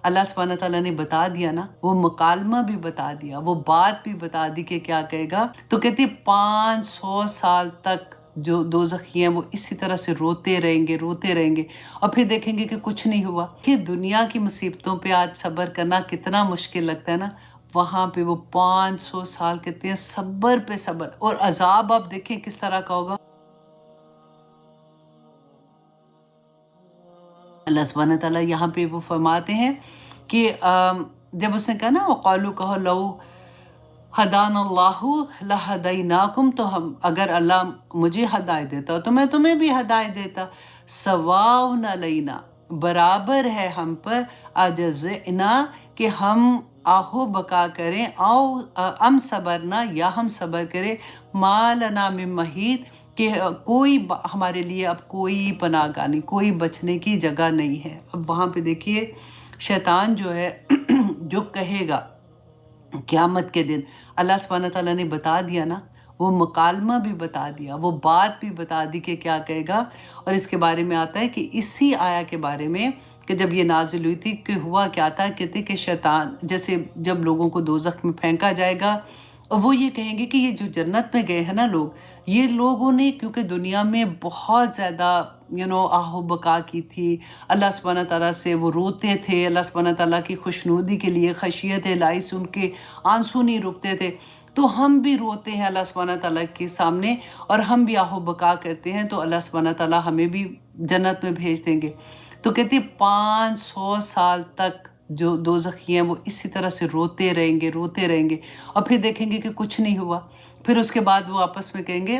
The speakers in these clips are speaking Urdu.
اللہ سبحانہ تعالیٰ نے بتا دیا نا، وہ مکالمہ بھی بتا دیا، وہ بات بھی بتا دی کہ کیا کہے گا. تو کہتی 500 سال تک جو دوزخی ہیں وہ اسی طرح سے روتے رہیں گے، روتے رہیں گے، اور پھر دیکھیں گے کہ کچھ نہیں ہوا. کہ دنیا کی مصیبتوں پہ آج صبر کرنا کتنا مشکل لگتا ہے نا، وہاں پہ وہ 500 سال کہتے ہیں صبر پہ صبر. اور عذاب آپ دیکھیں کس طرح کا ہوگا. اللہ سبحانہ تعالیٰ یہاں پہ وہ فرماتے ہیں کہ جب اس نے کہا نا وقالو کہو لو ہدان اللہ لہدیناکم، تو ہم اگر اللہ مجھے ہدایت دیتا تو میں تمہیں بھی ہدایت دیتا. سواء علینا، برابر ہے ہم پر، اجزعنا کہ ہم آہو بقا کریں، او ام صبرنا یا ہم صبر کریں، ما لنا من محیط کہ کوئی ہمارے لیے اب کوئی پناہ گاہ نہیں، کوئی بچنے کی جگہ نہیں ہے. اب وہاں پہ دیکھیے شیطان جو ہے جو کہے گا قیامت کے دن، اللہ سبحانہ تعالیٰ نے بتا دیا نا، وہ مکالمہ بھی بتا دیا، وہ بات بھی بتا دی کہ کیا کہے گا. اور اس کے بارے میں آتا ہے کہ اسی آیا کے بارے میں کہ جب یہ نازل ہوئی تھی کہ ہوا کیا تھا، کہتے کہ شیطان جیسے جب لوگوں کو دوزخ میں پھینکا جائے گا، اور وہ یہ کہیں گے کہ یہ جو جنت میں گئے ہیں نا لوگ، یہ لوگوں نے کیونکہ دنیا میں بہت زیادہ آہ و بقا کی تھی، اللہ سبحانہ تعالیٰ سے وہ روتے تھے، اللہ سبحانہ تعالیٰ کی خوشنودی کے لیے خشیت الہی سے ان کے آنسو نہیں رکتے تھے. تو ہم بھی روتے ہیں اللہ سبحانہ تعالیٰ کے سامنے، اور ہم بھی آہ و بقا کرتے ہیں، تو اللہ سبحانہ تعالیٰ ہمیں بھی جنت میں بھیج دیں گے. تو کہتی 500 سال تک جو دوزخی ہیں وہ اسی طرح سے روتے رہیں گے، روتے رہیں گے، اور پھر دیکھیں گے کہ کچھ نہیں ہوا. پھر اس کے بعد وہ آپس میں کہیں گے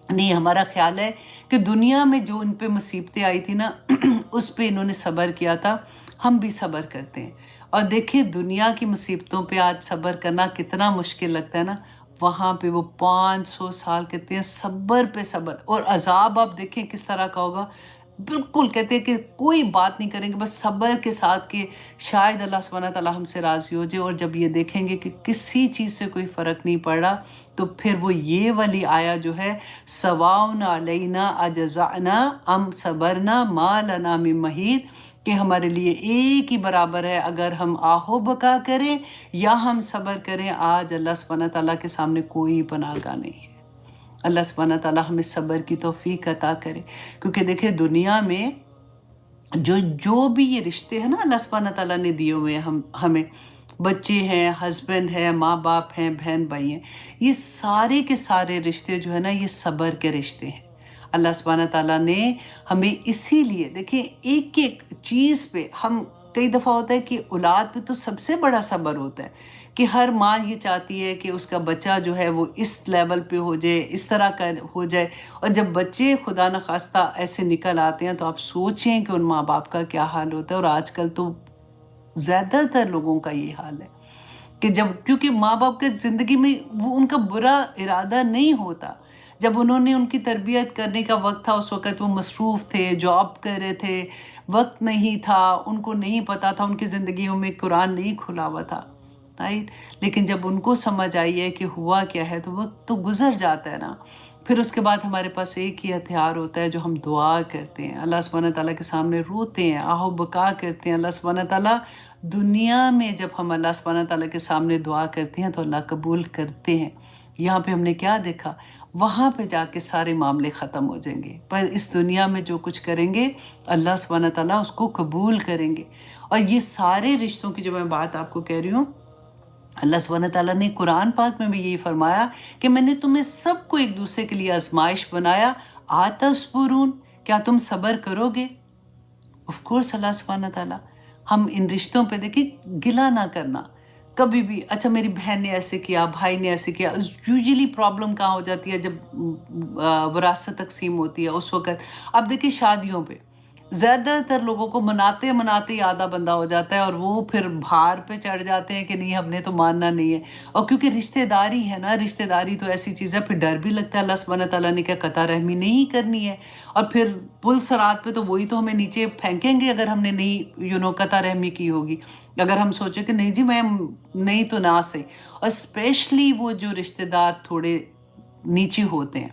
نہیں، ہمارا خیال ہے کہ دنیا میں جو ان پہ مصیبتیں آئی تھی نا اس پہ انہوں نے صبر کیا تھا، ہم بھی صبر کرتے ہیں. اور دیکھیے دنیا کی مصیبتوں پہ آج صبر کرنا کتنا مشکل لگتا ہے نا، وہاں پہ وہ 500 سال کہتے ہیں صبر پہ صبر. اور عذاب آپ دیکھیں کس طرح کا ہوگا، بالکل کہتے ہیں کہ کوئی بات نہیں کریں گے، بس صبر کے ساتھ کہ شاید اللہ سبحانہ تعالیٰ ہم سے راضی ہو جائے. اور جب یہ دیکھیں گے کہ کسی چیز سے کوئی فرق نہیں پڑ رہا، تو پھر وہ یہ والی آیا جو ہے سواء علینا اجزعنا ام صبرنا ما لنا من محیط، کہ ہمارے لیے ایک ہی برابر ہے اگر ہم آہو بقا کریں یا ہم صبر کریں. آج اللہ سبحانہ تعالیٰ کے سامنے کوئی پناہ گاہ نہیں ہے. اللہ سبحانہ تعالیٰ ہمیں صبر کی توفیق عطا کرے. کیونکہ دیکھیں دنیا میں جو بھی یہ رشتے ہیں نا اللہ سبحانہ تعالیٰ نے دیے ہوئے ہیں ہمیں، بچے ہیں، ہسبینڈ ہے، ماں باپ ہیں، بہن بھائی ہیں، یہ سارے کے سارے رشتے جو ہے نا یہ صبر کے رشتے ہیں. اللہ سبحانہ تعالیٰ نے ہمیں اسی لیے دیکھیں ایک ایک چیز پہ، ہم کئی دفعہ ہوتا ہے کہ اولاد پہ تو سب سے بڑا صبر ہوتا ہے کہ ہر ماں یہ چاہتی ہے کہ اس کا بچہ جو ہے وہ اس لیول پہ ہو جائے، اس طرح کا ہو جائے. اور جب بچے خدا نخواستہ ایسے نکل آتے ہیں تو آپ سوچیں کہ ان ماں باپ کا کیا حال ہوتا ہے. اور آج کل تو زیادہ تر لوگوں کا یہ حال ہے کہ کیونکہ ماں باپ کے زندگی میں وہ ان کا برا ارادہ نہیں ہوتا، جب انہوں نے ان کی تربیت کرنے کا وقت تھا اس وقت وہ مصروف تھے، جاب کر رہے تھے، وقت نہیں تھا، ان کو نہیں پتا تھا، ان کی زندگیوں میں قرآن نہیں کھلا ہوا تھا، رائٹ. لیکن جب ان کو سمجھ آئی ہے کہ ہوا کیا ہے تو وقت تو گزر جاتا ہے نا. پھر اس کے بعد ہمارے پاس ایک ہی ہتھیار ہوتا ہے جو ہم دعا کرتے ہیں، اللہ سبحانہ تعالیٰ کے سامنے روتے ہیں، آہ و بقا کرتے ہیں. اللہ سبحانہ تعالیٰ دنیا میں جب ہم اللہ سبحانہ تعالیٰ کے سامنے دعا کرتے ہیں تو اللہ قبول کرتے ہیں. یہاں پہ ہم نے کیا دیکھا، وہاں پہ جا کے سارے معاملے ختم ہو جائیں گے، پر اس دنیا میں جو کچھ کریں گے اللہ سبحانہ تعالیٰ اس کو قبول کریں گے. اور یہ سارے رشتوں کی جو میں بات آپ کو کہہ رہی ہوں، اللہ سبحانہ تعالیٰ نے قرآن پاک میں بھی یہی فرمایا کہ میں نے تمہیں سب کو ایک دوسرے کے لیے آزمائش بنایا. آتصبرون، کیا تم صبر کرو گے؟ آف کورس اللہ سبحانہ تعالیٰ، ہم ان رشتوں پہ دیکھیں گلا نہ کرنا کبھی بھی. اچھا میری بہن نے ایسے کیا، بھائی نے ایسے کیا. یوزلی پرابلم کہاں ہو جاتی ہے جب وراثت تقسیم ہوتی ہے اس وقت. اب دیکھیں شادیوں پہ زیادہ تر لوگوں کو مناتے مناتے ہی آدھا بندہ ہو جاتا ہے، اور وہ پھر بھار پہ چڑھ جاتے ہیں کہ نہیں ہم نے تو ماننا نہیں ہے. اور کیونکہ رشتہ داری ہے نا، رشتہ داری تو ایسی چیز ہے، پھر ڈر بھی لگتا ہے. اللہ سبحانہ تعالیٰ نے کیا قطع رحمی نہیں کرنی ہے، اور پھر پل صراط پہ تو وہی تو ہمیں نیچے پھینکیں گے اگر ہم نے نہیں قطع رحمی کی ہوگی. اگر ہم سوچیں کہ نہیں جی میں نہیں تو نہ صحیح. اور اسپیشلی وہ جو رشتہ دار تھوڑے نیچے ہوتے ہیں،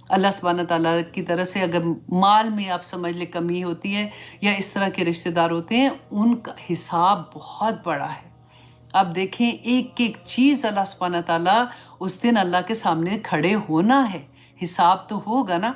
اللہ سبحانہ تعالیٰ کی طرف سے اگر مال میں آپ سمجھ لیں کمی ہوتی ہے یا اس طرح کے رشتہ دار ہوتے ہیں، ان کا حساب بہت بڑا ہے۔ آپ دیکھیں ایک ایک چیز اللہ سبحانہ تعالیٰ اس دن اللہ کے سامنے کھڑے ہونا ہے، حساب تو ہوگا نا۔